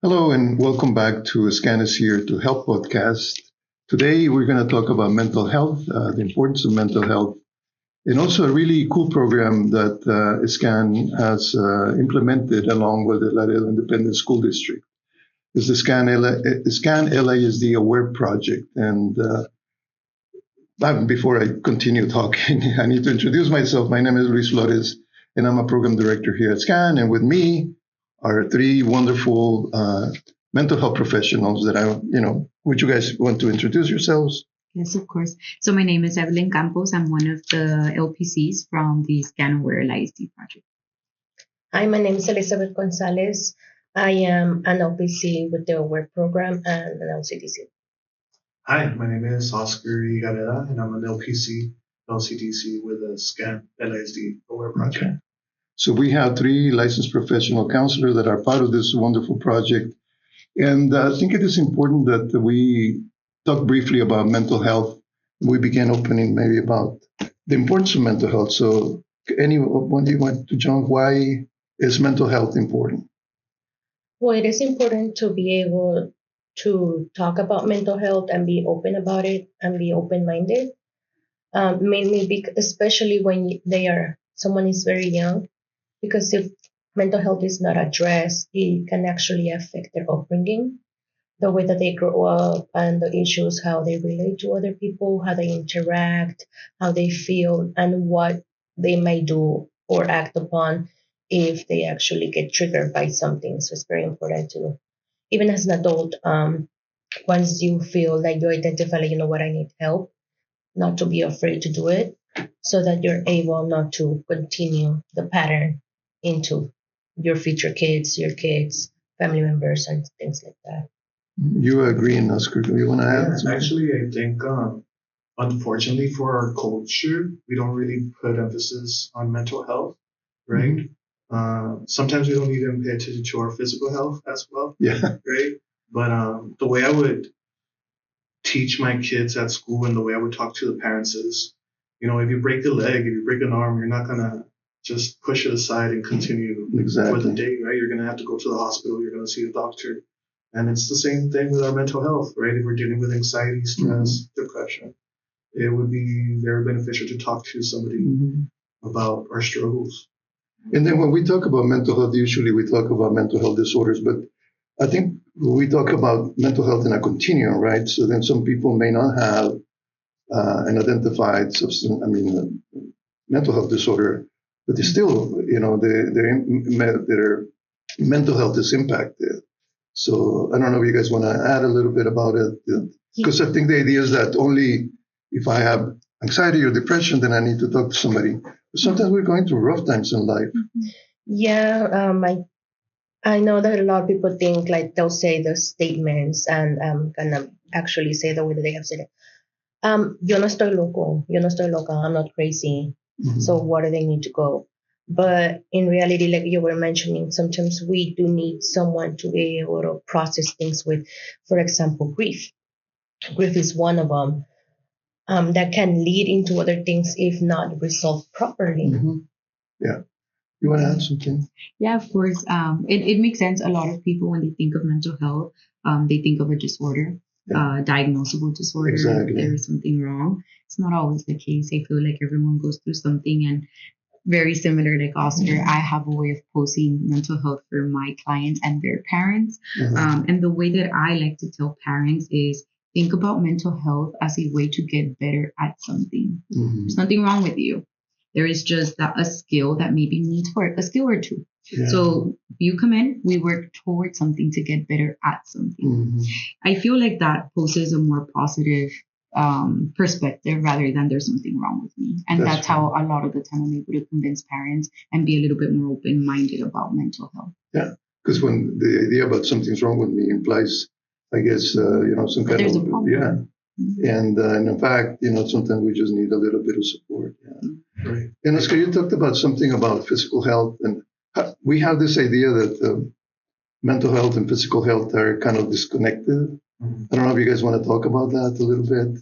Hello and welcome back to SCAN is Here to Help podcast. Today we're going to talk about mental health, the importance of mental health, and also a really cool program that SCAN has implemented along with the Laredo Independent School District. It's the SCAN-LISD AWARE Project. And before I continue talking, I need to introduce myself. My name is Luis Flores, and I'm a program director here at SCAN. And with me are three wonderful mental health professionals that would you guys want to introduce yourselves? Yes, of course. So my name is Evelyn Campos. I'm one of the LPCs from the SCAN-LISD AWARE Project. Hi, my name is Elizabeth Gonzalez. I am an LPC with the AWARE program and an LCDC. Hi, my name is Oscar Higareda, and I'm an LPC, LCDC with the SCAN-LISD AWARE Project. Okay. So we have three licensed professional counselors that are part of this wonderful project. And I think it is important that we talk briefly about mental health. We began opening maybe about the importance of mental health. So anyone do you want to jump? Why is mental health important? Well, it is important to be able to talk about mental health and be open about it and be open-minded. Mainly especially when someone is very young, because if mental health is not addressed, it can actually affect their upbringing, the way that they grow up, and the issues, how they relate to other people, how they interact, how they feel, and what they may do or act upon if they actually get triggered by something. So it's very important to, even as an adult, once you feel like you identify, like, you know what, I need help, not to be afraid to do it, so that you're able not to continue the pattern into your future kids, your kids, family members, and things like that. You agree, Oscar? Do you want to add? Yeah, actually, I think, unfortunately for our culture, we don't really put emphasis on mental health, right? Mm-hmm. Sometimes we don't even pay attention to our physical health as well, right? But the way I would teach my kids at school and the way I would talk to the parents is, if you break a leg, if you break an arm, you're not going to just push it aside and continue for the day, right? You're going to have to go to the hospital. You're going to see a doctor. And it's the same thing with our mental health, right? If we're dealing with anxiety, stress, depression, it would be very beneficial to talk to somebody about our struggles. And then when we talk about mental health, usually we talk about mental health disorders, but I think we talk about mental health in a continuum, right? So then some people may not have an identified mental health disorder, but they still, their mental health is impacted. So I don't know if you guys want to add a little bit about it, because I think the idea is that only if I have anxiety or depression, then I need to talk to somebody. But sometimes we're going through rough times in life. Yeah, I know that a lot of people think, like, they'll say the statements and gonna actually say the way that they have said it. Yo no estoy loco, I'm not crazy. So where do they need to go? But in reality, like you were mentioning, sometimes we do need someone to be able to process things with, for example, grief. Grief is one of them that can lead into other things if not resolved properly. Yeah. You want to add something? Yeah, of course. It makes sense. A lot of people, when they think of mental health, they think of a disorder, diagnosable disorder. Exactly. There is something wrong. It's not always the case. I feel like everyone goes through something, and very similar, like Oscar, I have a way of posing mental health for my clients and their parents. And the way that I like to tell parents is, think about mental health as a way to get better at something. There's nothing wrong with you. There is just a skill that maybe needs work, a skill or two. Yeah. So you come in, we work towards something to get better at something. I feel like that poses a more positive perspective rather than there's something wrong with me. And that's how a lot of the time I'm able to convince parents and be a little bit more open-minded about mental health. Yeah, because when the idea about something's wrong with me implies, I guess, some kind there's of, a problem. And in fact, sometimes we just need a little bit of support. Yeah. Right. And Oscar, you talked about something about physical health, and we have this idea that mental health and physical health are kind of disconnected. I don't know if you guys want to talk about that a little bit.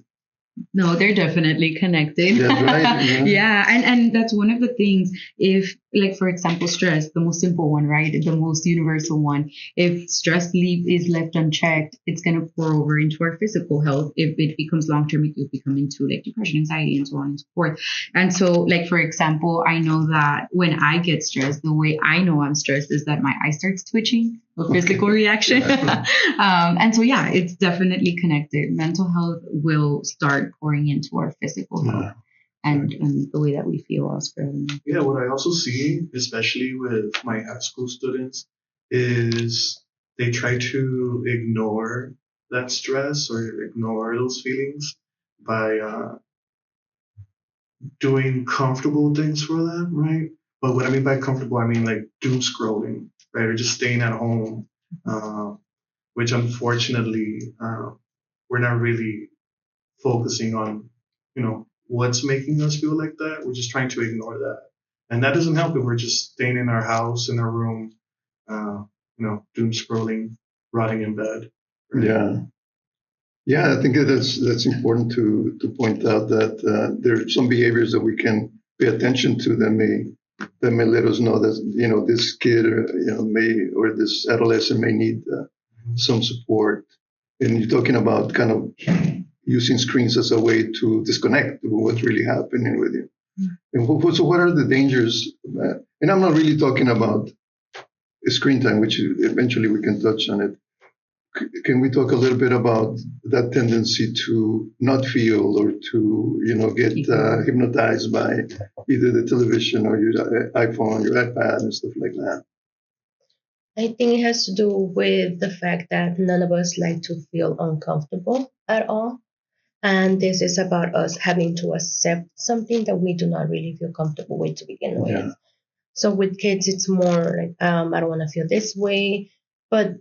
No, they're definitely connected. That's right. Yeah. Yeah, and that's one of the things. If, like, for example, stress, the most simple one, right? The most universal one. If is left unchecked, it's gonna pour over into our physical health. If it becomes long term, it could become into like depression, anxiety, and so on and so forth. And so, like, for example, I know that when I get stressed, the way I know I'm stressed is that my eye starts twitching, a physical reaction. And so, yeah, it's definitely connected. Mental health will start pouring into our physical health and the way that we feel, Oscar. Yeah, what I also see, especially with my high school students, is they try to ignore that stress or ignore those feelings by doing comfortable things for them, right? But what I mean by comfortable, I mean like doom scrolling, right? Or just staying at home, which unfortunately we're not really focusing on, what's making us feel like that. We're just trying to ignore that. And that doesn't help if we're just staying in our house, in our room, doom scrolling, rotting in bed. Right? Yeah. Yeah, I think that's important to point out that there are some behaviors that we can pay attention to that may let us know that this kid or this adolescent may need some support. And you're talking about kind of using screens as a way to disconnect with what's really happening with you. And so, what are the dangers? And I'm not really talking about screen time, which eventually we can touch on it. Can we talk a little bit about that tendency to not feel or to, get hypnotized by either the television or your iPhone, your iPad, and stuff like that? I think it has to do with the fact that none of us like to feel uncomfortable at all. And this is about us having to accept something that we do not really feel comfortable with to begin with. Yeah. So with kids, it's more like, I don't want to feel this way. But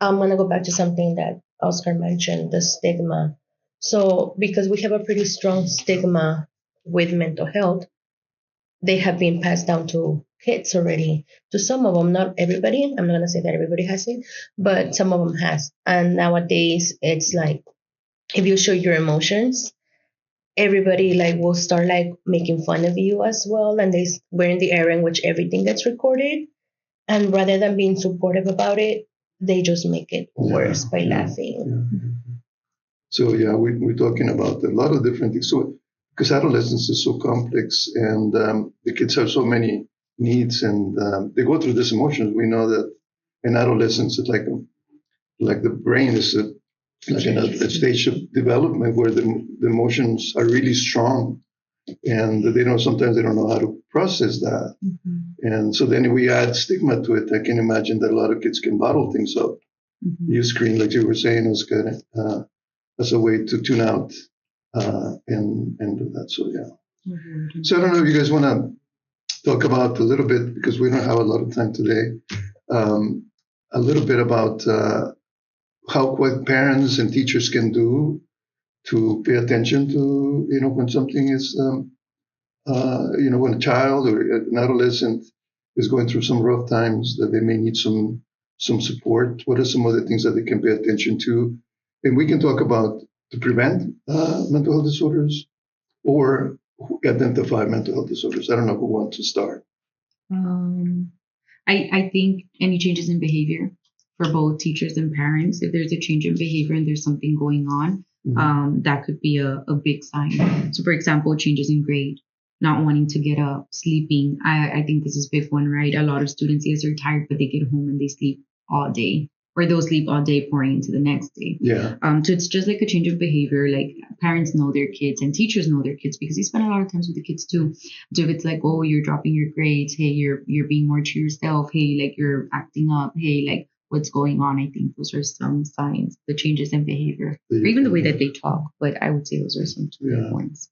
I'm going to go back to something that Oscar mentioned, the stigma. So because we have a pretty strong stigma with mental health, they have been passed down to kids already. To some of them, not everybody. I'm not going to say that everybody has it, but some of them has. And nowadays, it's like, if you show your emotions, everybody like will start like making fun of you as well. And we're in the era in which everything gets recorded. And rather than being supportive about it, they just make it worse by laughing. Yeah. So yeah, we're talking about a lot of different things. So because adolescence is so complex, and the kids have so many needs, and they go through these emotions. We know that in adolescence, it's like the brain is like in a stage of development where the emotions are really strong, and sometimes they don't know how to process that. Mm-hmm. And so then we add stigma to it. I can imagine that a lot of kids can bottle things up. Mm-hmm. Use screen, like you were saying, Oscar, as a way to tune out and do that. So yeah. Mm-hmm. So I don't know if you guys want to talk about a little bit, because we don't have a lot of time today, a little bit about what parents and teachers can do to pay attention to, when something is, when a child or an adolescent is going through some rough times, that they may need some support. What are some other things that they can pay attention to? And we can talk about to prevent mental health disorders or identify mental health disorders. I don't know who wants to start. I think any changes in behavior for both teachers and parents, if there's a change in behavior and there's something going on, that could be a big sign. So, for example, changes in grade, not wanting to get up, sleeping. I think this is a big one, right? A lot of students, yes, are tired, but they get home and they sleep all day, or they'll sleep all day pouring into the next day. Yeah. So it's just like a change of behavior. Like parents know their kids and teachers know their kids because they spend a lot of times with the kids too. So if it's like, oh, you're dropping your grades, hey, you're being more to yourself, hey, like you're acting up, hey, like what's going on? I think those are some signs, the changes in behavior, or even the way that they talk. But I would say those are some big ones.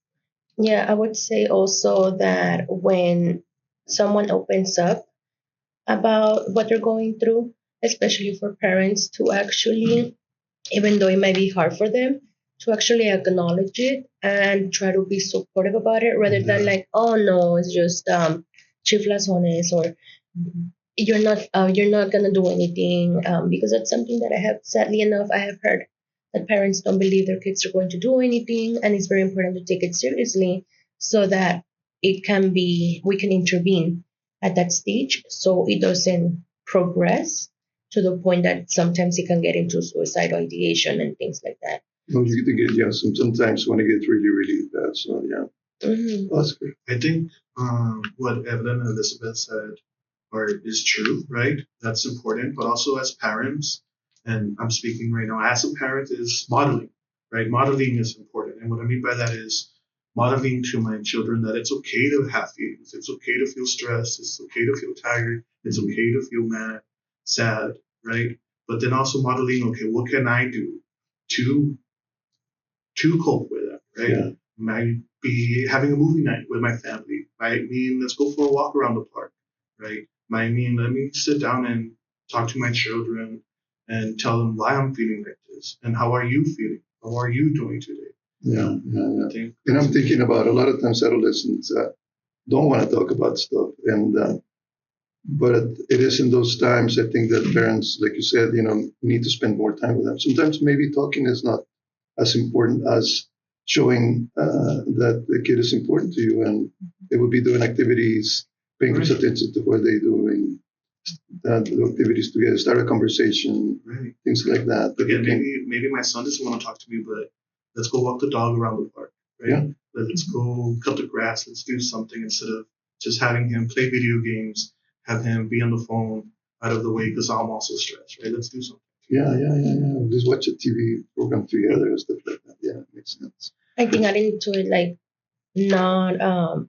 Yeah, I would say also that when someone opens up about what they're going through, especially for parents to actually, even though it might be hard for them, to actually acknowledge it and try to be supportive about it rather than like, oh no, it's just chiflazones, or you're not gonna do anything, because that's something that I have, sadly enough, I have heard that parents don't believe their kids are going to do anything, and it's very important to take it seriously so that we can intervene at that stage so it doesn't progress to the point that sometimes it can get into suicidal ideation and things like that. No, you get, yeah, sometimes when it gets really, really bad. So, yeah. Mm-hmm. That's good. I think what Evelyn and Elizabeth said is true, right? That's important. But also as parents, and I'm speaking right now as a parent, is modeling, right? Modeling is important. And what I mean by that is modeling to my children that it's okay to have feelings. It's okay to feel stressed. It's okay to feel tired. It's okay to feel mad, sad, right? But then also modeling, okay, what can I do to cope with that, right? Yeah. Might be having a movie night with my family. Might mean let's go for a walk around the park, right? Might mean let me sit down and talk to my children and tell them why I'm feeling like this and how are you feeling? How are you doing today? Yeah. And I'm thinking about a lot of times adolescents don't want to talk about stuff, and but it is in those times I think that parents, like you said, need to spend more time with them. Sometimes maybe talking is not as important as showing that the kid is important to you, and they would be doing activities, paying close attention to what they're doing, do activities together, start a conversation, things like that. Again, maybe my son doesn't want to talk to me, but let's go walk the dog around the park, right? Yeah. Let's go cut the grass. Let's do something instead of just having him play video games, have him be on the phone out of the way because I'm also stressed, right? Let's do something. Yeah. Just watch a TV program together and stuff like that. Yeah, it makes sense. I think adding to it, like not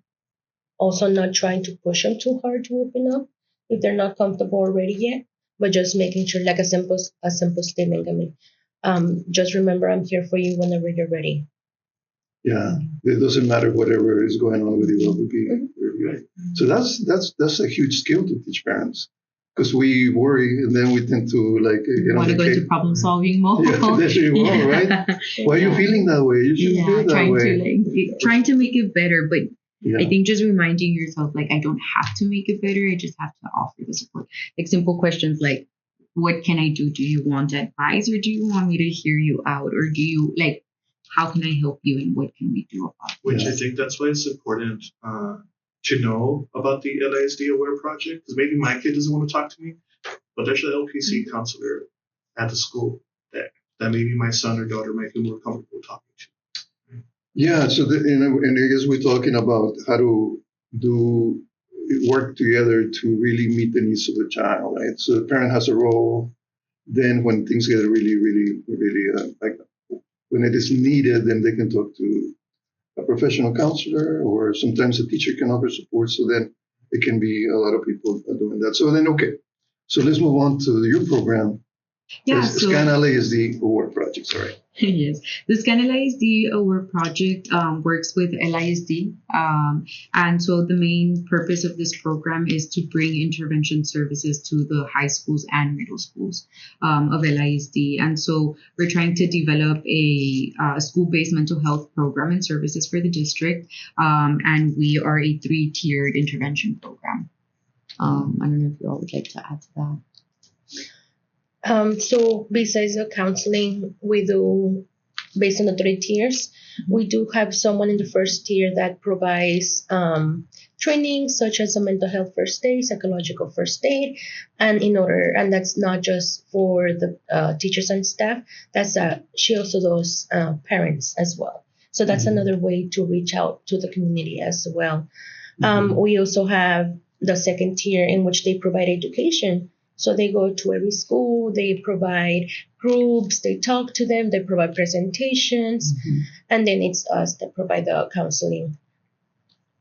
also not trying to push them too hard to open up if they're not comfortable already yet, but just making sure, like a simple statement. I mean, just remember I'm here for you whenever you're ready. Yeah, it doesn't matter whatever is going on with you. It would be right. So that's a huge skill to teach parents, because we worry and then we tend to want to go into problem solving mode. Yeah, there you are, right? Why are you feeling that way? You shouldn't feel that way. Trying to make it better, but yeah. I think just reminding yourself, I don't have to make it better. I just have to offer the support. Simple questions like, what can I do? Do you want advice, or do you want me to hear you out? Or do you how can I help you, and what can we do about it? Which I think that's why it's important to know about the LISD AWARE Project, because maybe my kid doesn't want to talk to me, but there's an LPC counselor at the school that maybe my son or daughter might feel more comfortable talking to. Yeah, so and I guess we're talking about how to work together to really meet the needs of the child, right? So the parent has a role. Then when things get really, really, really when it is needed, then they can talk to a professional counselor, or sometimes a teacher can offer support. So then it can be a lot of people doing that. So then, okay. So let's move on to your program. Yeah, SCAN-LISD AWARE Project, sorry. Yes, the SCAN-LISD AWARE Project works with LISD. And so the main purpose of this program is to bring intervention services to the high schools and middle schools of LISD. And so we're trying to develop a school-based mental health program and services for the district. And we are a 3-tiered intervention program. I don't know if you all would like to add to that. So besides the counseling we do based on the 3 tiers, we do have someone in the first tier that provides training such as a mental health first aid, psychological first aid, and that's not just for the teachers and staff. She also does parents as well. So that's another way to reach out to the community as well. We also have the second tier in which they provide education. So they go to every school, they provide groups, they talk to them, they provide presentations, and then it's us that provide the counseling.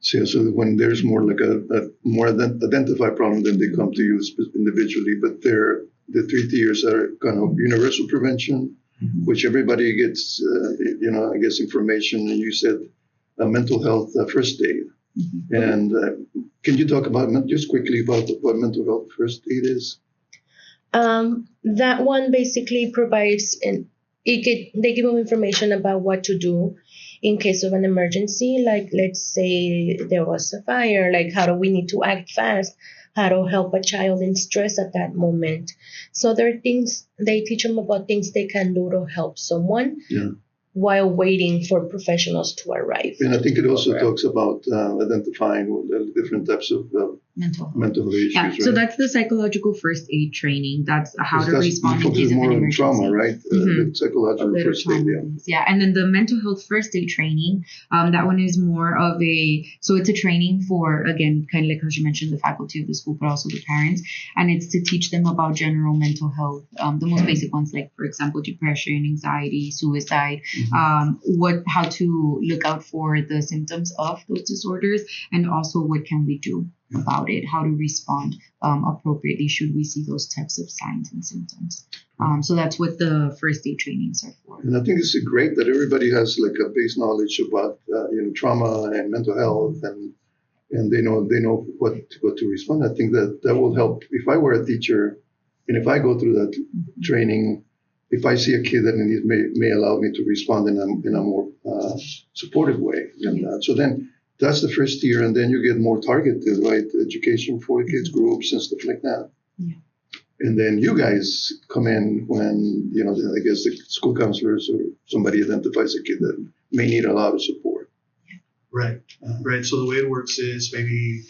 So when there's more like a more identified problem, then they come to you individually. But the 3 tiers are kind of universal prevention, which everybody gets, I guess information. And you said mental health first aid. And can you talk just quickly about what mental health first aid is? That one basically provides, they give them information about what to do in case of an emergency. Like, let's say there was a fire, like how do we need to act fast? how to help a child in stress at that moment. So there are things they teach them about things they can do to help someone while waiting for professionals to arrive. And I think it also talks about identifying different types of mental issues. Yeah, right? so that's the psychological first aid training. That's how to That's respond in focuses case of more an on emergency. trauma, right? The psychological Little first aid, trauma. Yeah, and then the mental health first aid training, that one is more of so it's a training for, again, kind of like how she mentioned, the faculty of the school, but also the parents, and it's to teach them about general mental health, the most basic ones, like, for example, depression, anxiety, suicide, how to look out for the symptoms of those disorders, and also what can we do about it, how to respond appropriately should we see those types of signs and symptoms. So that's what the first aid trainings are for. And I think it's great that everybody has like a base knowledge about trauma and mental health, and they know what to respond. I think that will help. If I were a teacher, and if I go through that training, if I see a kid that may allow me to respond in a more supportive way. And so then that's the first year, and then you get more targeted, right? Education for kids groups and stuff like that. Yeah. And then you guys come in when, I guess the school counselors or somebody identifies a kid that may need a lot of support. Right. Right. So the way it works is maybe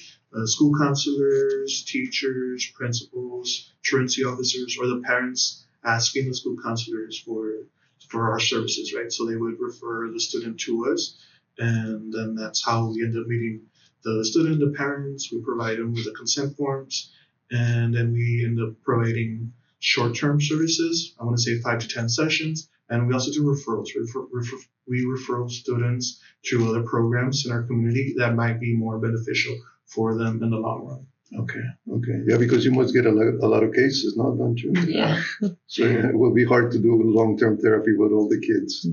school counselors, teachers, principals, truancy officers, or the parents asking the school counselors for our services, right? So they would refer the student to us, and then that's how we end up meeting the student, the parents. We provide them with the consent forms, and then we end up providing short-term services. I want to say 5 to 10 sessions, and we also do referrals. We refer students to other programs in our community that might be more beneficial for them in the long run. Okay. Yeah, because you must get a lot of cases, no, don't you? Yeah. So it will be hard to do long-term therapy with all the kids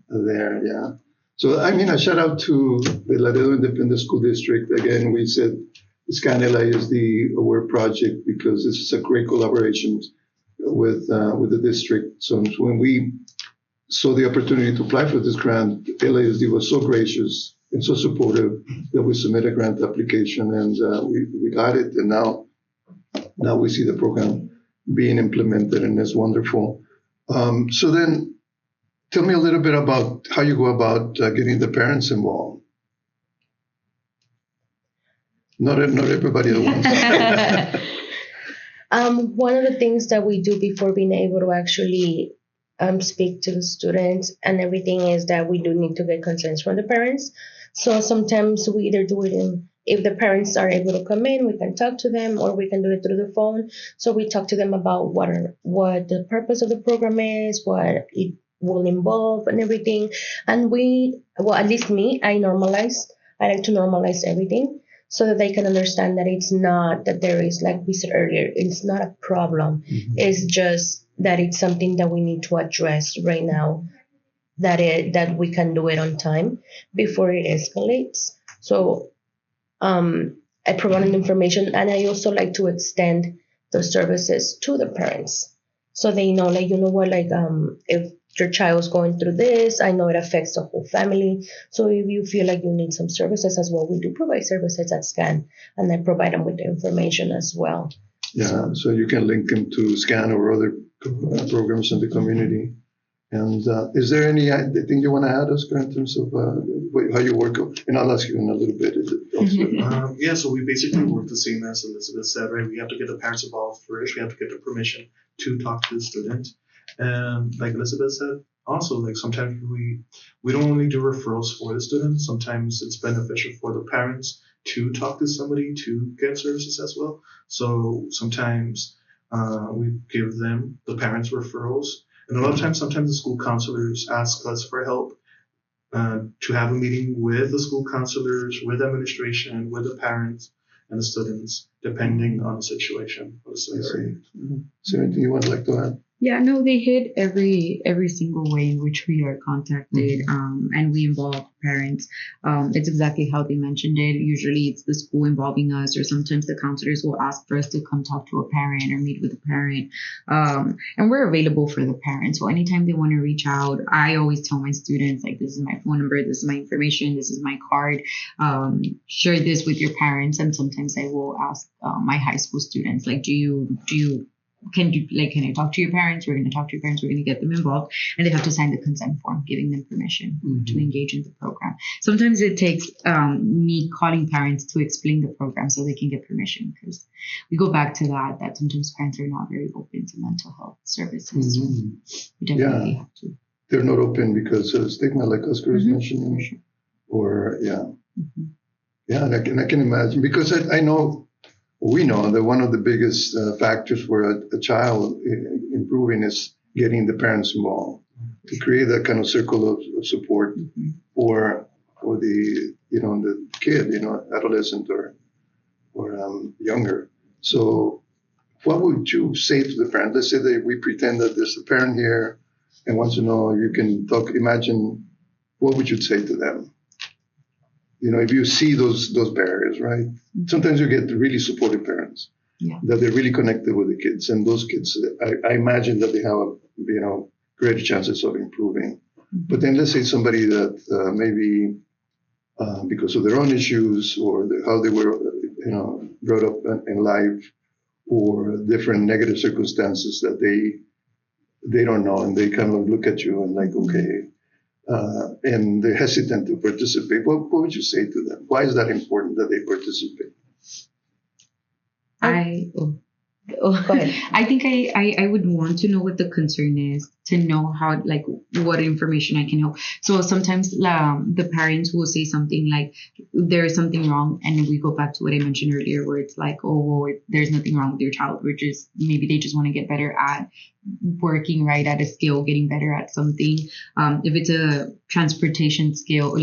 there, yeah. So, a shout out to the Laredo Independent School District. Again, we said SCAN-LISD AWARE Project because this is a great collaboration with the district. So when we saw the opportunity to apply for this grant, LISD was so gracious and so supportive that we submitted a grant application, and we got it. And now we see the program being implemented, and it's wonderful. So then, tell me a little bit about how you go about getting the parents involved. Not everybody at once. One of the things that we do before being able to actually speak to the students and everything is that we do need to get consent from the parents. So sometimes we either do it if the parents are able to come in, we can talk to them, or we can do it through the phone. So we talk to them about what the purpose of the program is, what it will involve and everything. And at least me, I like to normalize everything so that they can understand that it's not that there is, like we said earlier, it's not a problem. Mm-hmm. It's just that it's something that we need to address right now, that we can do it on time before it escalates. So I provide information, and I also like to extend the services to the parents so they know, like, if your child's going through this, I know it affects the whole family. So if you feel like you need some services as well, we do provide services at SCAN, and I provide them with the information as well. Yeah, so you can link them to SCAN or other programs in the community. And is there anything you want to add, Oscar, in terms of how you work? And I'll ask you in a little bit. So we basically work the same as Elizabeth said, right? We have to get the parents involved first. We have to get the permission to talk to the student. And like Elizabeth said, also, like, sometimes we don't only do referrals for the students. Sometimes it's beneficial for the parents to talk to somebody to get services as well. So sometimes we give them, the parents, referrals. And a lot of times, sometimes the school counselors ask us for help to have a meeting with the school counselors, with administration, with the parents and the students, depending on the situation. Is there anything you would like to add? Yeah, no, they hit every single way in which we are contacted, and we involve parents. It's exactly how they mentioned it. Usually, it's the school involving us, or sometimes the counselors will ask for us to come talk to a parent or meet with a parent, and we're available for the parents. So anytime they want to reach out, I always tell my students, like, this is my phone number, this is my information, this is my card. Share this with your parents, and sometimes I will ask my high school students, like, can I talk to your parents? We're going to talk to your parents. We're going to get them involved, and they have to sign the consent form, giving them permission to engage in the program. Sometimes it takes me calling parents to explain the program so they can get permission, because we go back to that sometimes parents are not very open to mental health services. So we definitely have to. They're not open because of stigma, like Oscar was mentioning, or and I can imagine, because I know. We know that one of the biggest factors for a child improving is getting the parents involved, to create that kind of circle of support for the the kid, adolescent or younger. So, what would you say to the parent? Let's say that we pretend that there's a parent here and wants to know. You can talk. Imagine, what would you say to them? If you see those barriers, right? Sometimes you get really supportive parents that they're really connected with the kids, and those kids, I imagine that they have, greater chances of improving. But then let's say somebody that maybe because of their own issues or how they were, brought up in life, or different negative circumstances that they don't know, and they kind of look at you and like, okay. And they're hesitant to participate. What would you say to them? Why is that important that they participate? Go ahead. I think I would want to know what the concern is, to know how, like, what information I can help. So sometimes the parents will say something like, there is something wrong, and we go back to what I mentioned earlier, where it's like, oh, well, there's nothing wrong with your child. Maybe they just want to get better at working right at a skill, getting better at something. If it's a transportation skill,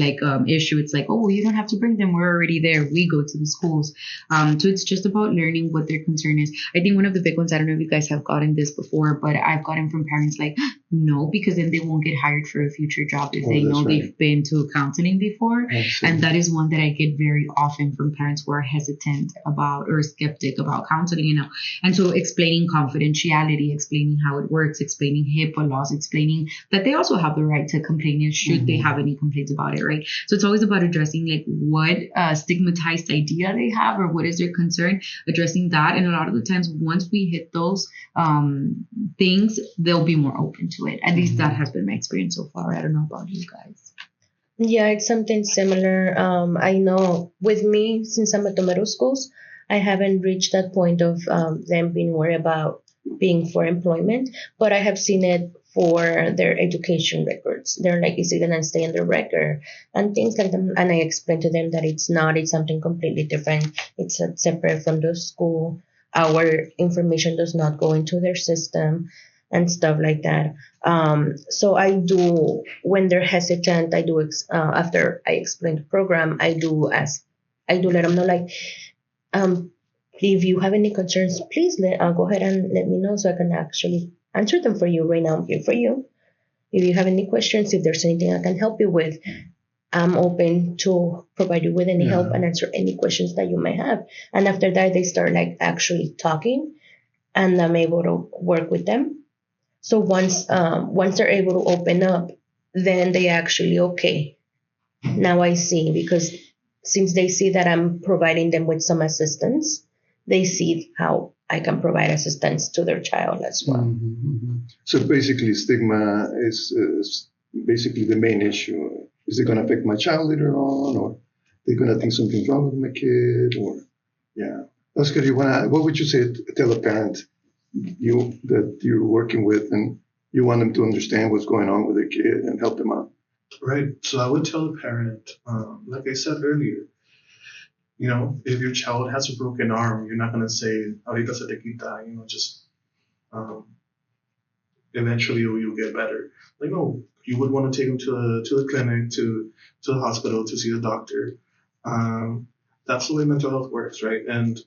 issue, it's like, oh, you don't have to bring them. We're already there. We go to the schools. So it's just about learning what their concern is. I think one of the big ones, I don't know if you guys have gotten this before, but I've gotten from parents like, no, because then they won't get hired for a future job if they know they've been to counseling before. And that is one that I get very often from parents who are hesitant about or skeptic about counseling, And so explaining confidentiality, explaining how it works, explaining HIPAA laws, explaining that they also have the right to complain should they have any complaints about it, right? So it's always about addressing like what stigmatized idea they have or what is their concern, addressing that. And a lot of the times, once we hit those things, they'll be more open to it. At least that has been my experience so far. I don't know about you guys. Yeah, it's something similar. I know with me, since I'm at the middle schools, I haven't reached that point of them being worried about being for employment, but I have seen it for their education records. They're like, is it going to stay in the record? And things like that. And I explained to them that it's not, it's something completely different. It's separate from the school. Our information does not go into their system and stuff like that. So I do, when they're hesitant, I do, after I explain the program, I do let them know, like, if you have any concerns, please go ahead and let me know so I can actually answer them for you. Right now, I'm here for you. If you have any questions, if there's anything I can help you with, I'm open to provide you with any help and answer any questions that you may have. And after that, they start like actually talking, and I'm able to work with them. So once they're able to open up, then they actually, okay, now I see, because since they see that I'm providing them with some assistance, they see how I can provide assistance to their child as well. So basically, stigma is basically the main issue. Is it going to affect my child later on, or they're going to think something's wrong with my kid, or Oscar, what would you say? Tell a parent that you're working with, and you want them to understand what's going on with their kid and help them out. Right. So I would tell the parent, like I said earlier, if your child has a broken arm, you're not going to say, ahorita se te quita, just eventually you'll get better. Like, no, you would want to take them to the clinic, to the hospital, to see the doctor. That's the way mental health works, right? And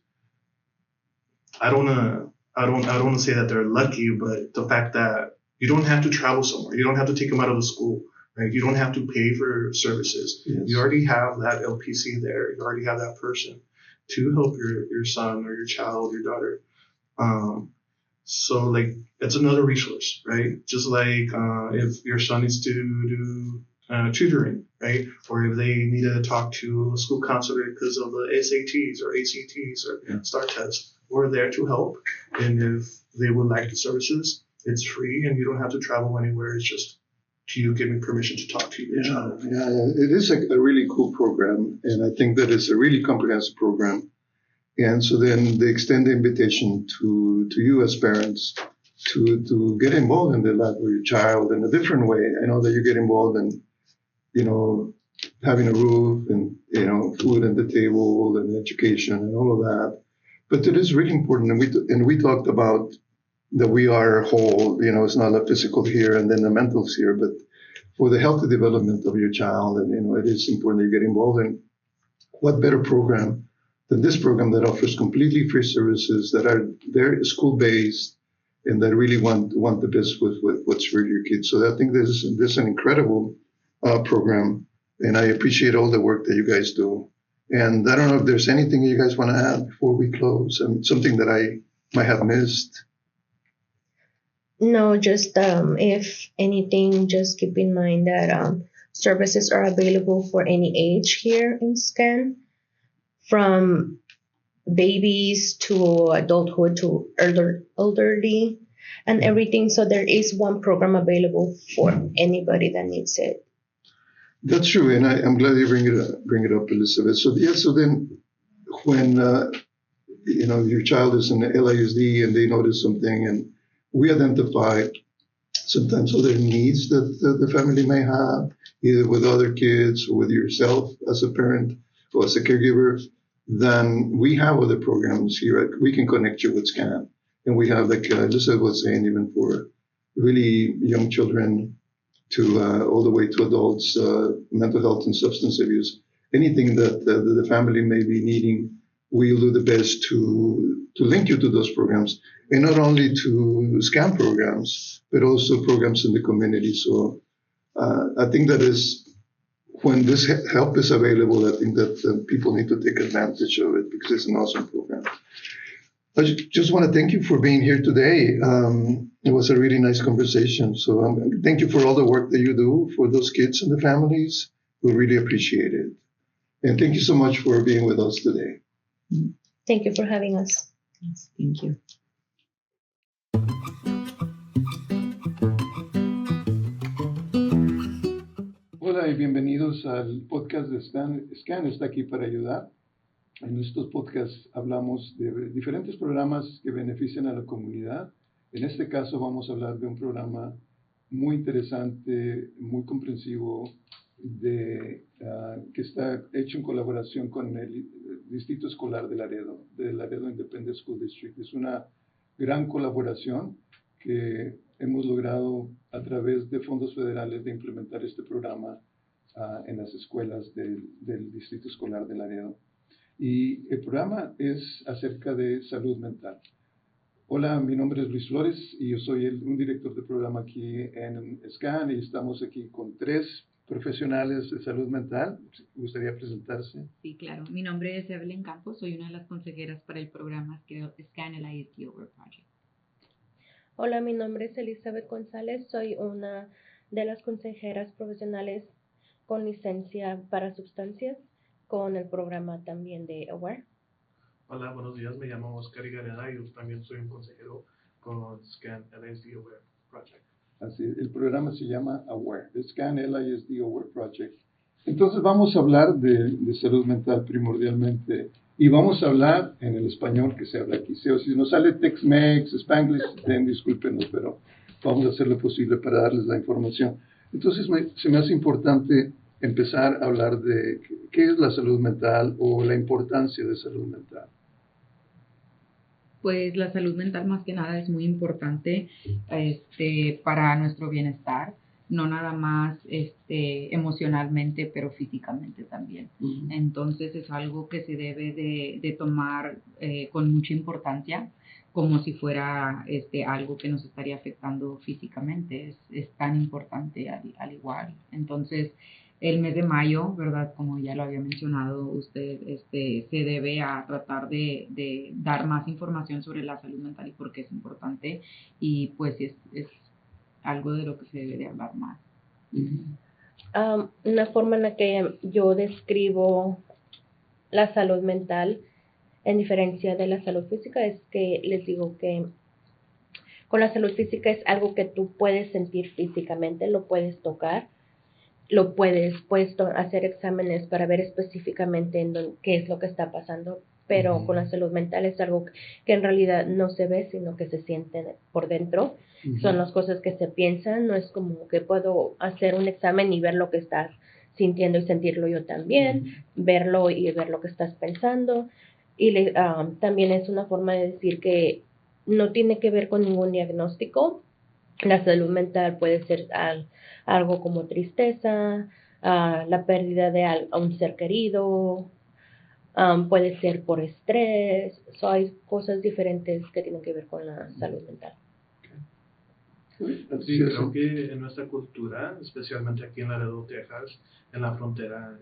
I don't want to I don't want to say that they're lucky, but the fact that you don't have to travel somewhere, you don't have to take them out of the school, right? You don't have to pay for services. Yes. You already have that LPC there. You already have that person to help your son or your child, your daughter. So like it's another resource, right? Just like if your son needs to do tutoring, right? Or if they need to talk to a school counselor because of the SATs or ACTs or STAR tests, we're there to help. And if they would like the services, it's free and you don't have to travel anywhere. It's just, do you give me permission to talk to your child? Yeah, it is a really cool program, and I think that it's a really comprehensive program. And so then they extend the invitation to you as parents to get involved in the life of your child in a different way. I know that you get involved in, having a roof and, food at the table and education and all of that. But it is really important. And we talked about that we are whole, it's not a physical here and then the mental's here, but for the healthy development of your child. And, it is important that you get involved in what better program than this program that offers completely free services that are very school-based and that really want the best with what's for your kids. So I think this is an incredible program, and I appreciate all the work that you guys do. And I don't know if there's anything you guys want to add before we close, something that I might have missed. No, just if anything, just keep in mind that services are available for any age here in SCAN, from babies to adulthood to elderly and everything. So there is one program available for anybody that needs it. That's true, and I'm glad you bring it up, Elizabeth. So then when your child is in the LISD and they notice something, and we identify sometimes other needs that the family may have, either with other kids or with yourself as a parent or as a caregiver, then we have other programs here. We can connect you with SCAN. And we have, like Elizabeth was saying, even for really young children to all the way to adults, mental health and substance abuse, anything that the family may be needing, we'll do the best to link you to those programs. And not only to SCAN programs, but also programs in the community. So I think that is, when this help is available, I think that people need to take advantage of it because it's an awesome program. I just want to thank you for being here today. It was a really nice conversation. So thank you for all the work that you do for those kids and the families. We really appreciate it. And thank you so much for being with us today. Thank you for having us. Yes, thank you. Hola y bienvenidos al podcast de SCAN. SCAN está aquí para ayudar. En estos podcasts hablamos de diferentes programas que benefician a la comunidad. En este caso vamos a hablar de un programa muy interesante, muy comprensivo, que está hecho en colaboración con el Distrito Escolar de Laredo Independent School District. Es una gran colaboración que hemos logrado a través de fondos federales de implementar este programa en las escuelas del Distrito Escolar de Laredo. Y el programa es acerca de salud mental. Hola, mi nombre es Luis Flores y yo soy un director de programa aquí en SCAN y estamos aquí con 3 profesionales de salud mental. ¿Me gustaría presentarse? Sí, claro. Mi nombre es Evelyn Campos, soy una de las consejeras para el programa SCAN-LISD AWARE Project. Hola, mi nombre es Elizabeth Gonzalez, soy una de las consejeras profesionales con licencia para sustancias con el programa también de AWARE. Hola, buenos días, me llamo Oscar Higareda y yo también soy un consejero con SCAN-LISD AWARE Project. Así, el programa se llama AWARE, SCAN-LISD AWARE Project. Entonces vamos a hablar de salud mental primordialmente y vamos a hablar en el español que se habla aquí. Si nos sale Tex-Mex, Spanglish, discúlpenos, pero vamos a hacer lo posible para darles la información. Entonces se me hace importante empezar a hablar de qué es la salud mental o la importancia de salud mental. Pues la salud mental más que nada es muy importante para nuestro bienestar, no nada más emocionalmente, pero físicamente también. Entonces es algo que se debe de tomar con mucha importancia. como si fuera algo que nos estaría afectando físicamente. Es tan importante al igual. Entonces, el mes de mayo, ¿verdad? Como ya lo había mencionado usted, se debe a tratar de dar más información sobre la salud mental y por qué es importante. Y pues es algo de lo que se debe de hablar más. Una forma en la que yo describo la salud mental en diferencia de la salud física es que les digo que con la salud física es algo que tú puedes sentir físicamente, lo puedes tocar, lo puedes hacer exámenes para ver específicamente qué es lo que está pasando, pero con la salud mental es algo que en realidad no se ve, sino que se siente por dentro. Son las cosas que se piensan, no es como que puedo hacer un examen y ver lo que estás sintiendo y sentirlo yo también, verlo y ver lo que estás pensando. Y también es una forma de decir que no tiene que ver con ningún diagnóstico. La salud mental puede ser algo como tristeza, la pérdida de un ser querido, puede ser por estrés. Hay cosas diferentes que tienen que ver con la salud mental. Sí, creo que en nuestra cultura, especialmente aquí en Laredo, Texas, en la frontera,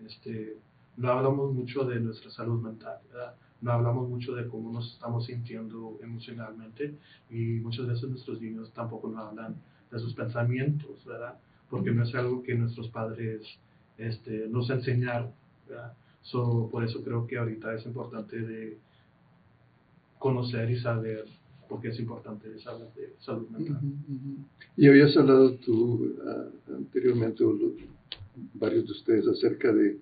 no hablamos mucho de nuestra salud mental, ¿verdad? No hablamos mucho de cómo nos estamos sintiendo emocionalmente y muchas veces nuestros niños tampoco nos hablan de sus pensamientos, ¿verdad? Porque no es algo que nuestros padres nos enseñaron, ¿verdad? Por eso creo que ahorita es importante de conocer y saber porque es importante saber de salud mental. Y habías hablado tú anteriormente, varios de ustedes, acerca de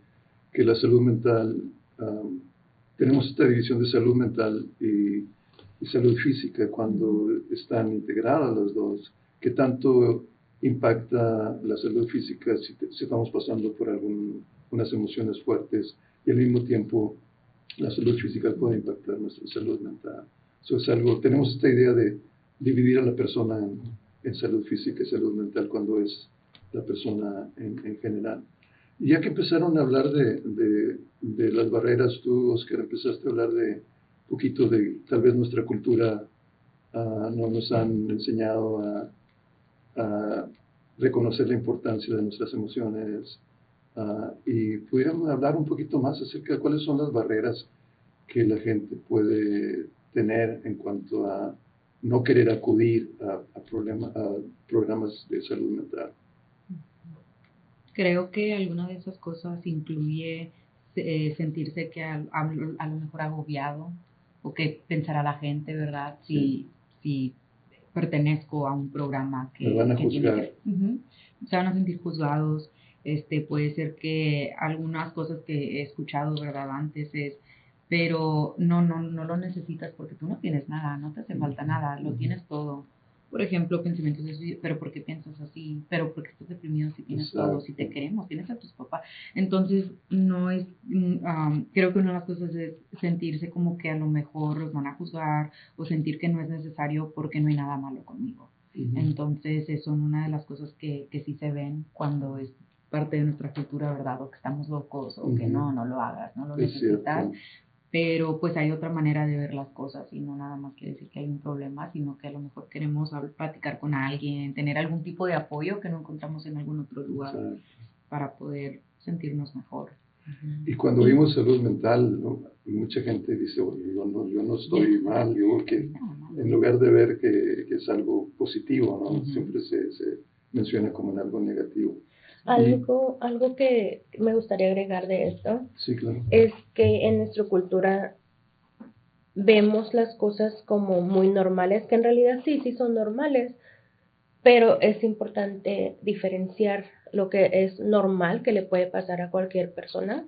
que la salud mental, tenemos esta división de salud mental y salud física cuando están integradas las dos. ¿Qué tanto impacta la salud física si estamos pasando por unas emociones fuertes y al mismo tiempo la salud física puede impactar nuestra salud mental? Eso es algo, tenemos esta idea de dividir a la persona en salud física y salud mental cuando es la persona en general. Y ya que empezaron a hablar de las barreras, tú, Oscar, empezaste a hablar de un poquito de tal vez nuestra cultura no nos han enseñado a reconocer la importancia de nuestras emociones y pudiéramos hablar un poquito más acerca de cuáles son las barreras que la gente puede tener en cuanto a no querer acudir a programas de salud mental. Creo que alguna de esas cosas incluye sentirse que a lo mejor agobiado o que pensará la gente, ¿verdad? Si pertenezco a un programa que... Me van a juzgar. Tiene que, se van a sentir juzgados. Puede ser que algunas cosas que he escuchado, ¿verdad? Antes pero no lo necesitas porque tú no tienes nada, no te hace falta nada, lo tienes todo. Por ejemplo, pensamientos de suicidio, pero ¿por qué piensas así? Pero ¿por qué estás deprimido si tienes todo? Si te queremos, tienes a tus papás. Entonces, no es, creo que una de las cosas es sentirse como que a lo mejor los van a juzgar o sentir que no es necesario porque no hay nada malo conmigo. Entonces, son una de las cosas que sí se ven cuando es parte de nuestra cultura, ¿verdad? O que estamos locos o que no lo hagas, no lo necesitas. Cierto. Pero pues hay otra manera de ver las cosas y no nada más quiere decir que hay un problema, sino que a lo mejor queremos platicar con alguien, tener algún tipo de apoyo que no encontramos en algún otro lugar para poder sentirnos mejor. Y cuando vimos salud mental, ¿no? Mucha gente dice, oye, yo no estoy mal, yo que en lugar de ver que es algo positivo, ¿no? Siempre se menciona como en algo negativo. Algo que me gustaría agregar de esto claro. Es que en nuestra cultura vemos las cosas como muy normales, que en realidad sí son normales, pero es importante diferenciar lo que es normal, que le puede pasar a cualquier persona,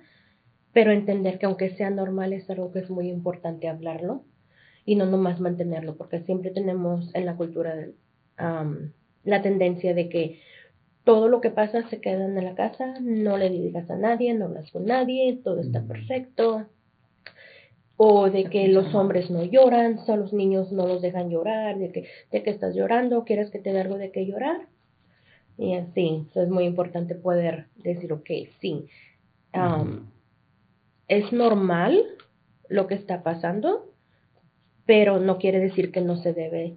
pero entender que aunque sea normal es algo que es muy importante hablarlo y no nomás mantenerlo, porque siempre tenemos en la cultura la tendencia de que todo lo que pasa se queda en la casa, no le digas a nadie, no hablas con nadie, todo está perfecto. O de que los hombres no lloran, a los niños no los dejan llorar, de que estás llorando, quieres que te dé algo de qué llorar. Y así, es muy importante poder decir, ok, sí, es normal lo que está pasando, pero no quiere decir que no se debe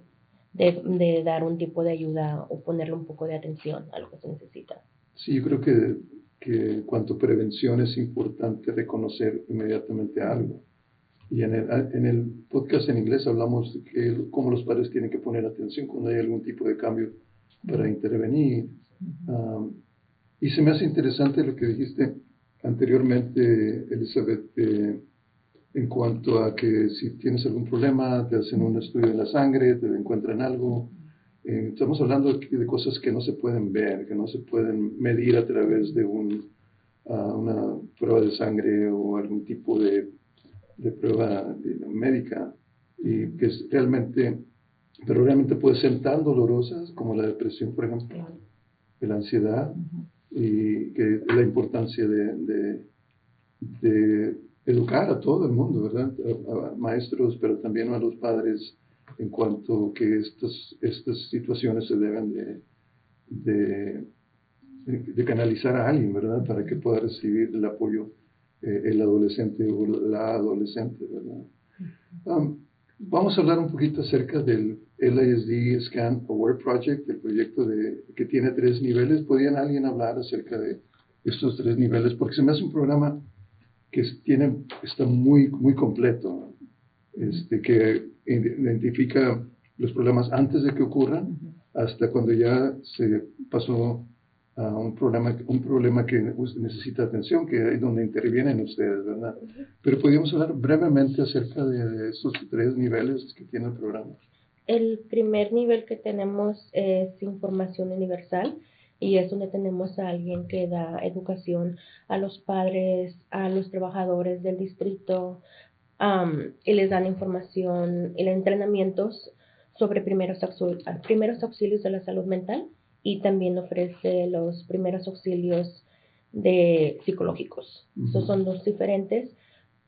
de dar un tipo de ayuda o ponerle un poco de atención a lo que se necesita. Sí, yo creo que en cuanto a prevención es importante reconocer inmediatamente algo. Y en el podcast en inglés hablamos de cómo los padres tienen que poner atención cuando hay algún tipo de cambio para intervenir. Y se me hace interesante lo que dijiste anteriormente, Elizabeth, en cuanto a que si tienes algún problema, te hacen un estudio de la sangre, te encuentran algo. Estamos hablando de cosas que no se pueden ver, que no se pueden medir a través de una prueba de sangre o algún tipo de prueba médica, y que es pero realmente puede ser tan dolorosas como la depresión, por ejemplo, la ansiedad, y que la importancia de educar a todo el mundo, ¿verdad? A maestros, pero también a los padres, en cuanto que estas situaciones se deben de canalizar a alguien, ¿verdad? Para que pueda recibir el apoyo el adolescente o la adolescente, ¿verdad? Vamos a hablar un poquito acerca del LISD SCAN-LISD AWARE Project, el proyecto que tiene 3 niveles. ¿Podrían alguien hablar acerca de estos 3 niveles? Porque se me hace un programa que está muy, muy completo, que identifica los problemas antes de que ocurran, hasta cuando ya se pasó a un problema que necesita atención, que es donde intervienen ustedes, ¿verdad? Pero podríamos hablar brevemente acerca de estos 3 niveles que tiene el programa. El primer nivel que tenemos es información universal, y es donde tenemos a alguien que da educación a los padres, a los trabajadores del distrito, y les dan información y entrenamientos sobre primeros auxilios de la salud mental, y también ofrece los primeros auxilios psicológicos. Estos son 2 diferentes,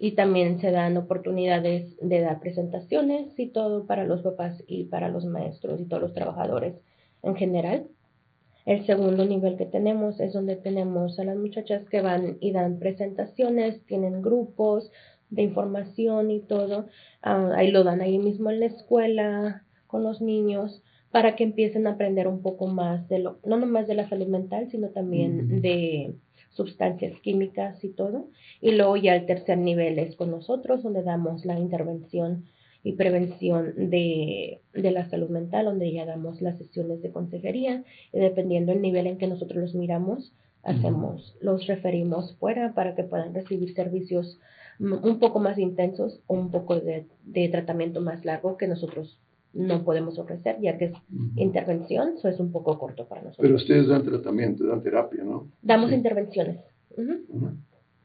y también se dan oportunidades de dar presentaciones y todo para los papás y para los maestros y todos los trabajadores en general. El segundo nivel que tenemos es donde tenemos a las muchachas que van y dan presentaciones, tienen grupos de información y todo. Ahí lo dan ahí mismo en la escuela con los niños, para que empiecen a aprender un poco más no nomás de la salud mental, sino también de sustancias químicas y todo. Y luego ya el tercer nivel es con nosotros, donde damos la intervención y prevención de la salud mental, donde ya damos las sesiones de consejería, y dependiendo del nivel en que nosotros los miramos, los referimos fuera para que puedan recibir servicios un poco más intensos, o un poco de tratamiento más largo que nosotros no podemos ofrecer, ya que es intervención, eso es un poco corto para nosotros. Pero ustedes dan tratamiento, dan terapia, ¿no? Damos intervenciones.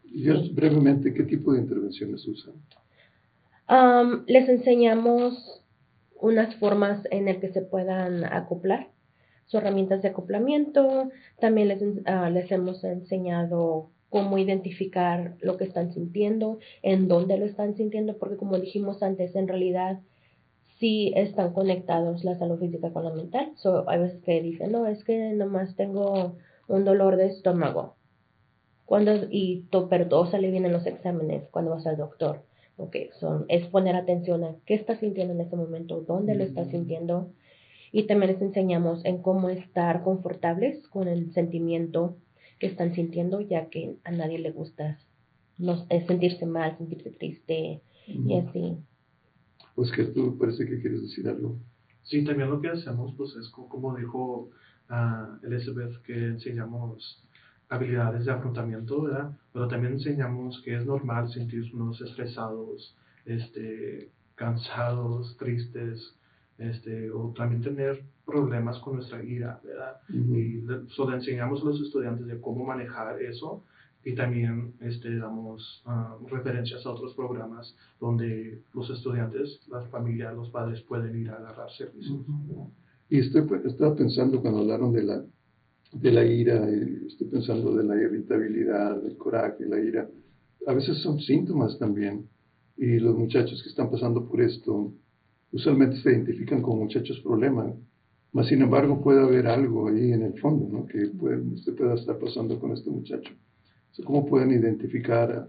Y brevemente, ¿qué tipo de intervenciones usan? Les enseñamos unas formas en las que se puedan acoplar, sus herramientas de acoplamiento. También les hemos enseñado cómo identificar lo que están sintiendo, en dónde lo están sintiendo, porque como dijimos antes, en realidad sí están conectados la salud física con la mental. Hay veces que dicen, no, es que nomás tengo un dolor de estómago, pero todo sale bien en los exámenes cuando vas al doctor. Es poner atención a qué estás sintiendo en ese momento, dónde lo estás sintiendo, y también les enseñamos en cómo estar confortables con el sentimiento que están sintiendo, ya que a nadie le gusta sentirse mal, sentirse triste, y así. Pues que tú parece que quieres decir algo. Sí, también lo que hacemos pues es como dijo Elizabeth, que enseñamos habilidades de afrontamiento, ¿verdad? Pero también enseñamos que es normal sentirnos estresados, cansados, tristes, o también tener problemas con nuestra ira, ¿verdad? Y le enseñamos a los estudiantes de cómo manejar eso, y también damos referencias a otros programas donde los estudiantes, las familias, los padres pueden ir a agarrar servicios. Y estaba pensando cuando hablaron de la ira, y estoy pensando de la irritabilidad, del coraje, la ira. A veces son síntomas también, y los muchachos que están pasando por esto usualmente se identifican como muchachos problemas, mas sin embargo puede haber algo ahí en el fondo, ¿no? Que usted pueda estar pasando con este muchacho. ¿Cómo pueden identificar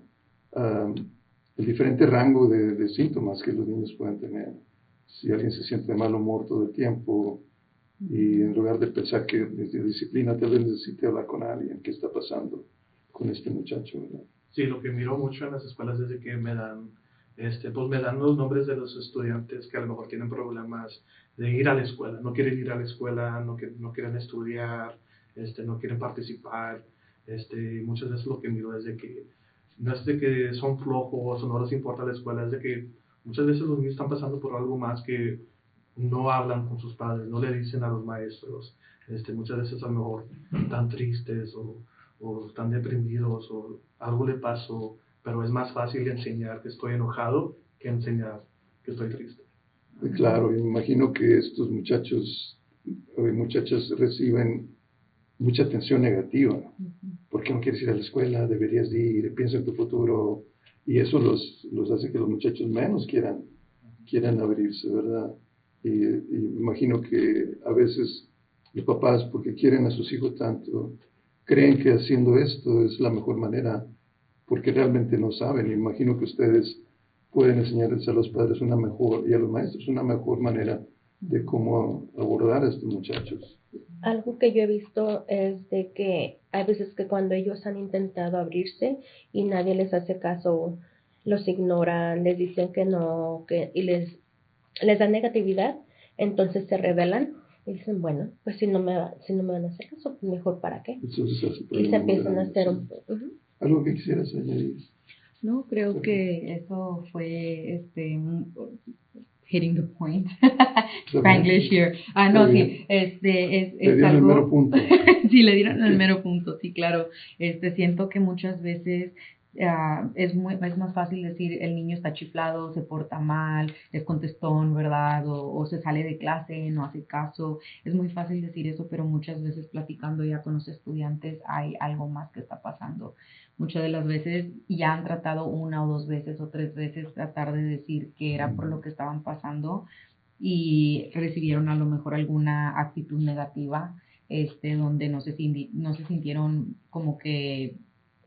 el diferente rango de síntomas que los niños pueden tener. Si alguien se siente de mal humor todo el tiempo y en lugar de pensar que desde disciplina tal vez necesite hablar con alguien, ¿qué está pasando con este muchacho? ¿Verdad? Sí, lo que miro mucho en las escuelas es de que me dan, pues me dan los nombres de los estudiantes que a lo mejor tienen problemas de ir a la escuela, no quieren ir a la escuela, no quieren estudiar, no quieren participar. Muchas veces lo que miro es de que no es de que son flojos o no les importa la escuela, es de que muchas veces los niños están pasando por algo más que no hablan con sus padres, no le dicen a los maestros. Muchas veces a lo mejor están tristes o están deprimidos o algo le pasó, pero es más fácil enseñar que estoy enojado que enseñar que estoy triste. Claro, me imagino que estos muchachos o muchachas reciben mucha atención negativa. ¿Por qué no quieres ir a la escuela? Deberías ir, piensa en tu futuro. Y eso los hace que los muchachos menos quieran abrirse, ¿verdad? Y me imagino que a veces los papás, porque quieren a sus hijos tanto, creen que haciendo esto es la mejor manera, porque realmente no saben. Me imagino que ustedes pueden enseñarles a los padres una mejor, y a los maestros una mejor manera de cómo abordar a estos muchachos. Algo que yo he visto es de que hay veces que cuando ellos han intentado abrirse y nadie les hace caso, los ignoran, les dicen que no, y les dan negatividad, entonces se rebelan y dicen, bueno, pues si no me van a hacer caso, pues mejor para qué. Y se empiezan a hacer un... ¿Algo que quisieras añadir? No, creo que eso fue hitting the point. Spanglish here. No, sí, le dieron algo. El mero punto. Sí, le dieron el mero punto, sí, claro. Siento que muchas veces es más fácil decir el niño está chiflado, se porta mal, es contestón, ¿verdad? O se sale de clase, no hace caso. Es muy fácil decir eso, pero muchas veces platicando ya con los estudiantes hay algo más que está pasando. Muchas de las veces ya han tratado una o dos veces o tres veces tratar de decir que era por lo que estaban pasando y recibieron a lo mejor alguna actitud negativa, donde no se sintieron como que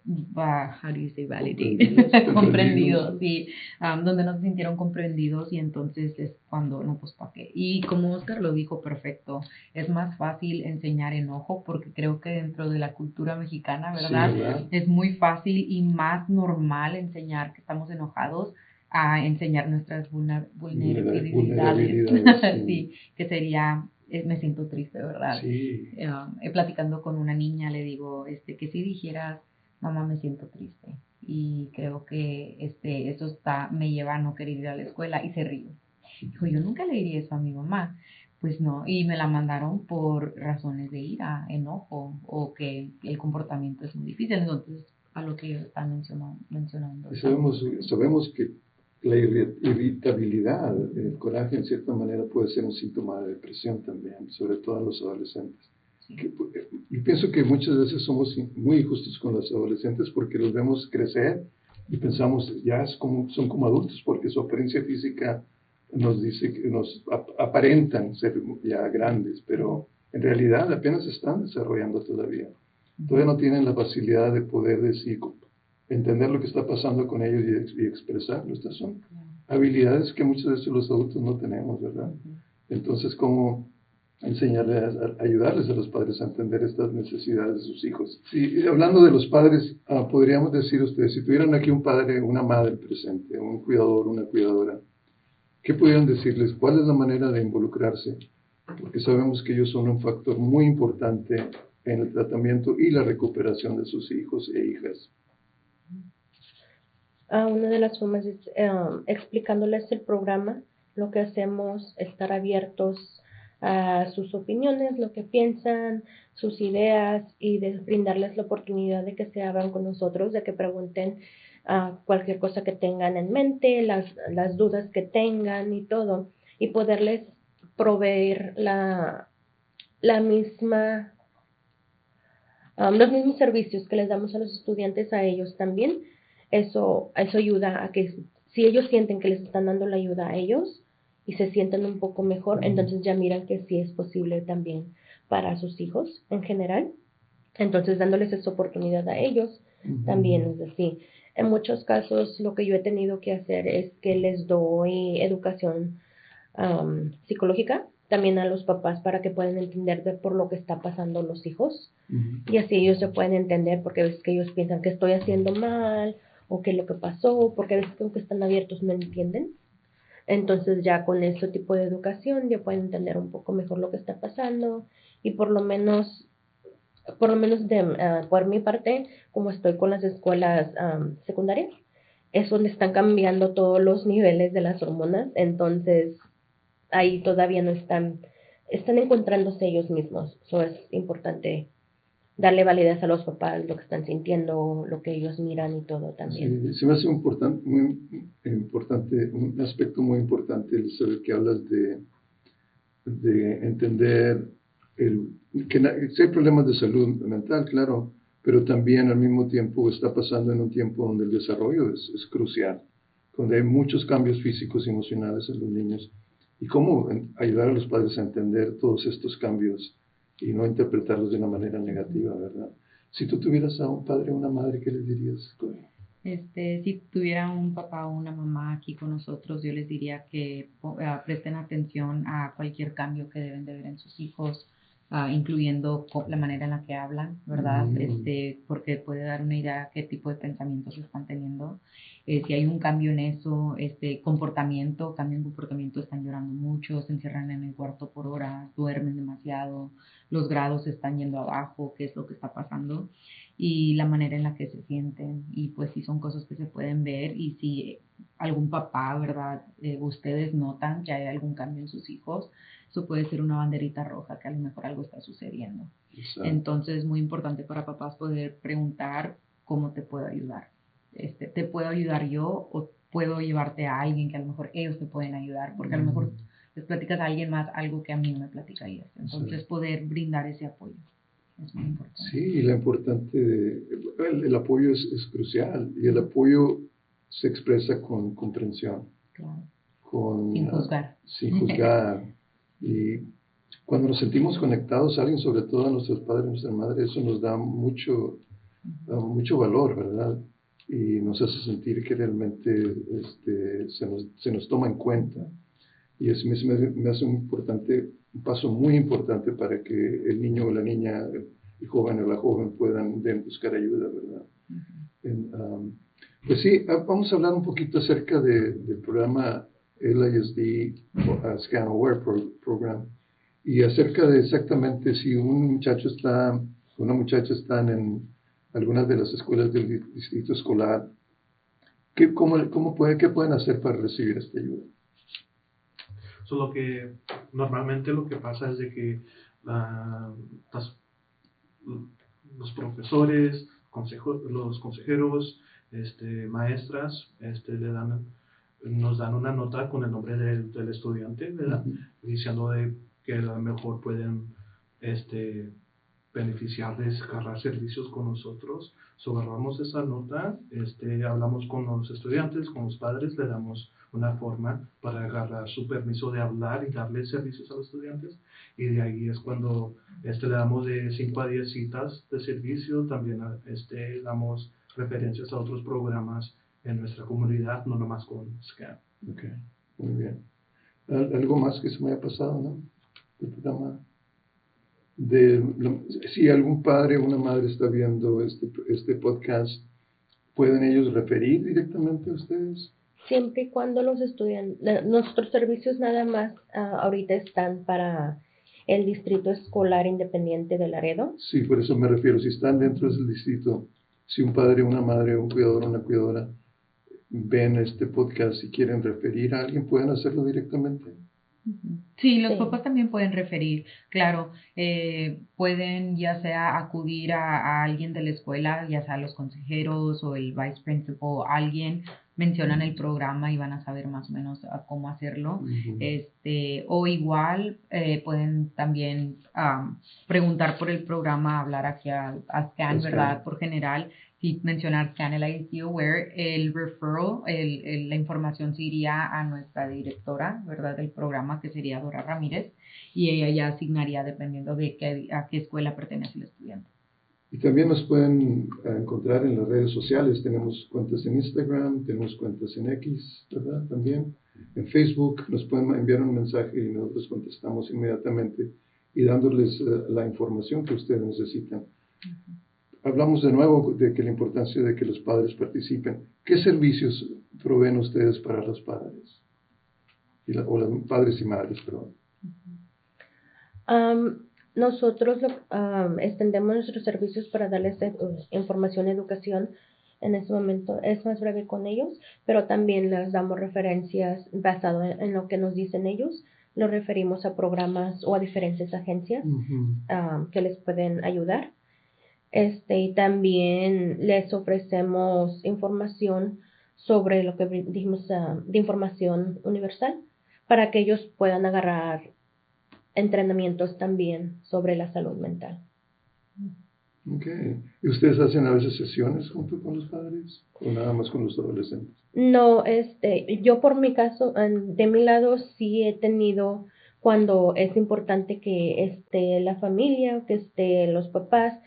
how do you say validate? Comprendidos, sí, donde no se sintieron comprendidos y entonces es cuando, no, pues para qué. Y como Oscar lo dijo perfecto, es más fácil enseñar enojo porque creo que dentro de la cultura mexicana, ¿verdad? Sí, ¿verdad? Es muy fácil y más normal enseñar que estamos enojados a enseñar nuestras vulnerabilidades. Sí, que sería, me siento triste, ¿verdad? Sí. Platicando con una niña le digo, que si dijeras, mamá, me siento triste y creo que eso me lleva a no querer ir a la escuela y se ríe. Dijo, yo nunca le diría eso a mi mamá. Pues no, y me la mandaron por razones de ira, enojo o que el comportamiento es muy difícil. Entonces, a lo que están mencionando. Sabemos que la irritabilidad, el coraje en cierta manera puede ser un síntoma de depresión también, sobre todo en los adolescentes. Sí. Y pienso que muchas veces somos muy injustos con los adolescentes porque los vemos crecer y pensamos ya son como adultos porque su apariencia física nos dice que nos aparentan ser ya grandes, pero en realidad apenas están desarrollando todavía. Todavía no tienen la facilidad de poder decir, entender lo que está pasando con ellos y expresarlo. Estas son habilidades que muchas veces los adultos no tenemos, ¿verdad? Entonces, ¿cómo enseñarles, ayudarles a los padres a entender estas necesidades de sus hijos? Sí, hablando de los padres, podríamos decir ustedes, si tuvieran aquí un padre, una madre presente, un cuidador, una cuidadora, ¿qué pudieran decirles? ¿Cuál es la manera de involucrarse? Porque sabemos que ellos son un factor muy importante en el tratamiento y la recuperación de sus hijos e hijas. Una de las formas es explicándoles el programa, lo que hacemos, estar abiertos a sus opiniones, lo que piensan, sus ideas y de brindarles la oportunidad de que se abran con nosotros, de que pregunten cualquier cosa que tengan en mente, las dudas que tengan y todo, y poderles proveer los mismos servicios que les damos a los estudiantes a ellos también. Eso ayuda a que si ellos sienten que les están dando la ayuda a ellos y se sienten un poco mejor, entonces ya miran que sí es posible también para sus hijos en general. Entonces, dándoles esa oportunidad a ellos, también es así. En muchos casos, lo que yo he tenido que hacer es que les doy educación psicológica también a los papás para que puedan entender de por lo que está pasando los hijos. Y así ellos se pueden entender, porque a veces que ellos piensan que estoy haciendo mal o qué es lo que pasó, porque a veces que están abiertos no entienden. Entonces ya con este tipo de educación ya pueden entender un poco mejor lo que está pasando y por lo menos por mi parte, como estoy con las escuelas secundarias, es donde están cambiando todos los niveles de las hormonas, entonces ahí todavía no están encontrándose ellos mismos. Eso es importante darle validez a los papás, lo que están sintiendo, lo que ellos miran y todo también. Sí, se me hace muy importante, un aspecto muy importante, Elizabeth, que hablas de entender si hay problemas de salud mental, claro, pero también al mismo tiempo está pasando en un tiempo donde el desarrollo es crucial, donde hay muchos cambios físicos y emocionales en los niños, y cómo ayudar a los padres a entender todos estos cambios y no interpretarlos de una manera negativa, ¿verdad? Si tú tuvieras a un padre o una madre, ¿qué les dirías? Si tuviera un papá o una mamá aquí con nosotros, yo les diría que presten atención a cualquier cambio que deben de ver en sus hijos, incluyendo la manera en la que hablan, ¿verdad? Porque puede dar una idea de qué tipo de pensamientos están teniendo. Si hay un cambio en eso, cambio en comportamiento, están llorando mucho, se encierran en el cuarto por horas, duermen demasiado, los grados están yendo abajo, qué es lo que está pasando, y la manera en la que se sienten. Y pues sí son cosas que se pueden ver, y si algún papá, ¿verdad? Ustedes notan que hay algún cambio en sus hijos, eso puede ser una banderita roja, que a lo mejor algo está sucediendo. Exacto. Entonces es muy importante para papás poder preguntar cómo te puedo ayudar. ¿Te puedo ayudar yo o puedo llevarte a alguien que a lo mejor ellos te pueden ayudar? Porque a lo mejor les platicas a alguien más algo que a mí no me platicarías. Entonces poder brindar ese apoyo es muy importante. Sí, y el apoyo es crucial, y el apoyo se expresa con comprensión. Claro. Sin juzgar. Sin juzgar. Y cuando nos sentimos conectados a alguien, sobre todo a nuestros padres y nuestras madres, eso nos da mucho valor, ¿verdad? Y nos hace sentir que realmente se nos toma en cuenta. Y eso me hace un paso muy importante para que el niño o la niña, el joven o la joven puedan buscar ayuda, ¿verdad? Pues sí, vamos a hablar un poquito acerca del programa LISD SCAN-LISD AWARE Program, y acerca de exactamente si una muchacha están en algunas de las escuelas del distrito escolar, ¿qué pueden hacer para recibir esta ayuda? Normalmente lo que pasa es de que los profesores, los consejeros, maestras, nos dan una nota con el nombre del estudiante, ¿verdad? Diciendo que a lo mejor pueden beneficiarles, agarrar servicios con nosotros. Agarramos esa nota, hablamos con los estudiantes, con los padres, le damos una forma para agarrar su permiso de hablar y darle servicios a los estudiantes, y de ahí es cuando le damos de 5 a 10 citas de servicio. También damos referencias a otros programas en nuestra comunidad, no nomás con SCAN. Ok, muy bien. ¿Algo más que se me haya pasado, no? El programa si algún padre o una madre está viendo este podcast, ¿pueden ellos referir directamente a ustedes? Siempre y cuando los estudiantes, nuestros servicios nada más ahorita están para el Distrito Escolar Independiente de Laredo. Sí, por eso me refiero, si están dentro del distrito, si un padre, una madre, un cuidador o una cuidadora ven este podcast y quieren referir a alguien, ¿pueden hacerlo directamente? Sí, los papás también pueden referir, claro, pueden ya sea acudir a alguien de la escuela, ya sea los consejeros o el vice principal, alguien mencionan el programa y van a saber más o menos cómo hacerlo. O igual pueden también preguntar por el programa, hablar aquí a SCAN, ¿verdad? Por general, si mencionar SCAN-LISD AWARE, el referral, la información se iría a nuestra directora, ¿verdad? Del programa, que sería Dora Ramírez, y ella ya asignaría dependiendo de a qué escuela pertenece el estudiante. Y también nos pueden encontrar en las redes sociales. Tenemos cuentas en Instagram, tenemos cuentas en X, ¿verdad? También en Facebook nos pueden enviar un mensaje y nosotros contestamos inmediatamente y dándoles la información que ustedes necesitan. Hablamos de nuevo de que la importancia de que los padres participen. ¿Qué servicios proveen ustedes para los padres? O los padres y madres, perdón. Nosotros extendemos nuestros servicios para darles información y educación. En este momento es más breve con ellos, pero también les damos referencias basado en lo que nos dicen ellos. Los referimos a programas o a diferentes agencias que les pueden ayudar. Y también les ofrecemos información sobre lo que dijimos de información universal para que ellos puedan agarrar entrenamientos también sobre la salud mental. Ok. ¿Y ustedes hacen a veces sesiones junto con los padres o nada más con los adolescentes? No, yo por mi caso, de mi lado sí he tenido cuando es importante que esté la familia, que esté los papás.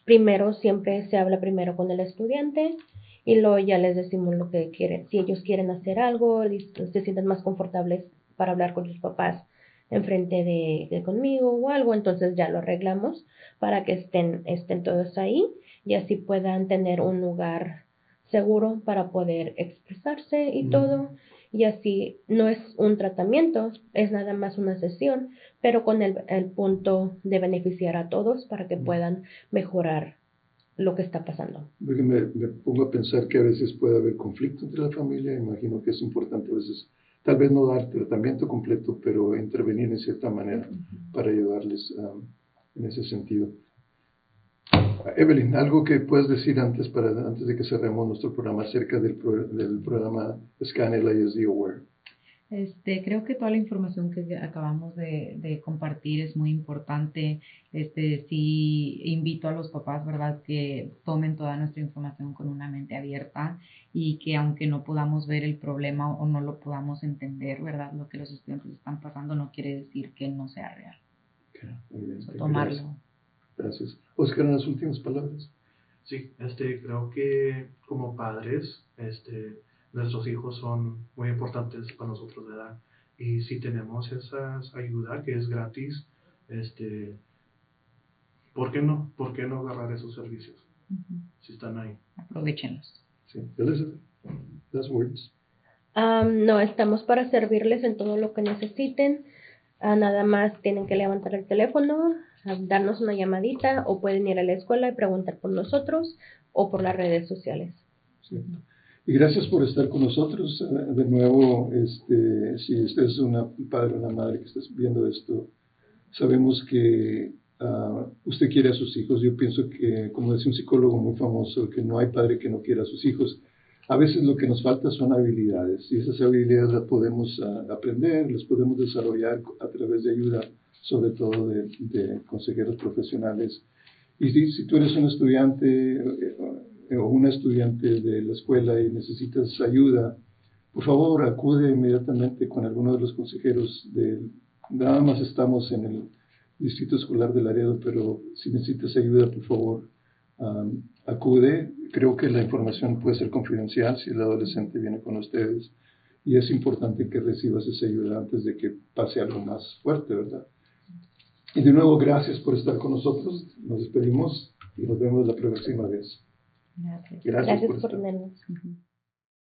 Primero siempre se habla primero con el estudiante y luego ya les decimos lo que quieren. Si ellos quieren hacer algo, se sienten más confortables para hablar con sus papás enfrente de conmigo o algo, entonces ya lo arreglamos para que estén todos ahí y así puedan tener un lugar seguro para poder expresarse y todo. Y así no es un tratamiento, es nada más una sesión, pero con el punto de beneficiar a todos para que puedan mejorar lo que está pasando. Porque me pongo a pensar que a veces puede haber conflicto entre la familia. Imagino que es importante a veces, tal vez no dar tratamiento completo, pero intervenir en cierta manera para ayudarles en ese sentido. Evelyn, algo que puedes decir antes de que cerremos nuestro programa acerca del programa SCAN-LISD AWARE. Creo que toda la información que acabamos de compartir es muy importante. Sí invito a los papás, ¿verdad?, que tomen toda nuestra información con una mente abierta y que aunque no podamos ver el problema o no lo podamos entender, ¿verdad?, lo que los estudiantes están pasando no quiere decir que no sea real. Okay, muy bien. Tomarlo. Gracias. Oscar, en las últimas palabras. Sí, creo que como padres, nuestros hijos son muy importantes para nosotros, ¿verdad? Y si tenemos esa ayuda que es gratis, ¿por qué no? ¿Por qué no agarrar esos servicios? Si están ahí. Aprovechenlos. Sí. Elizabeth, last words. No, estamos para servirles en todo lo que necesiten. Nada más tienen que levantar el teléfono, darnos una llamadita o pueden ir a la escuela y preguntar por nosotros o por las redes sociales. Sí. Y gracias por estar con nosotros. De nuevo, si usted es un padre o una madre que está viendo esto, sabemos que usted quiere a sus hijos. Yo pienso que, como decía un psicólogo muy famoso, que no hay padre que no quiera a sus hijos. A veces lo que nos falta son habilidades y esas habilidades las podemos aprender, las podemos desarrollar a través de ayuda, sobre todo de consejeros profesionales. Y si tú eres un estudiante o una estudiante de la escuela y necesitas ayuda, por favor acude inmediatamente con alguno de los consejeros. Nada más estamos en el Distrito Escolar de Laredo, pero si necesitas ayuda, por favor, acude. Creo que la información puede ser confidencial si el adolescente viene con ustedes y es importante que recibas esa ayuda antes de que pase algo más fuerte, ¿verdad? Y de nuevo, gracias por estar con nosotros. Nos despedimos y nos vemos la próxima vez. Gracias. Gracias por estar. tenernos.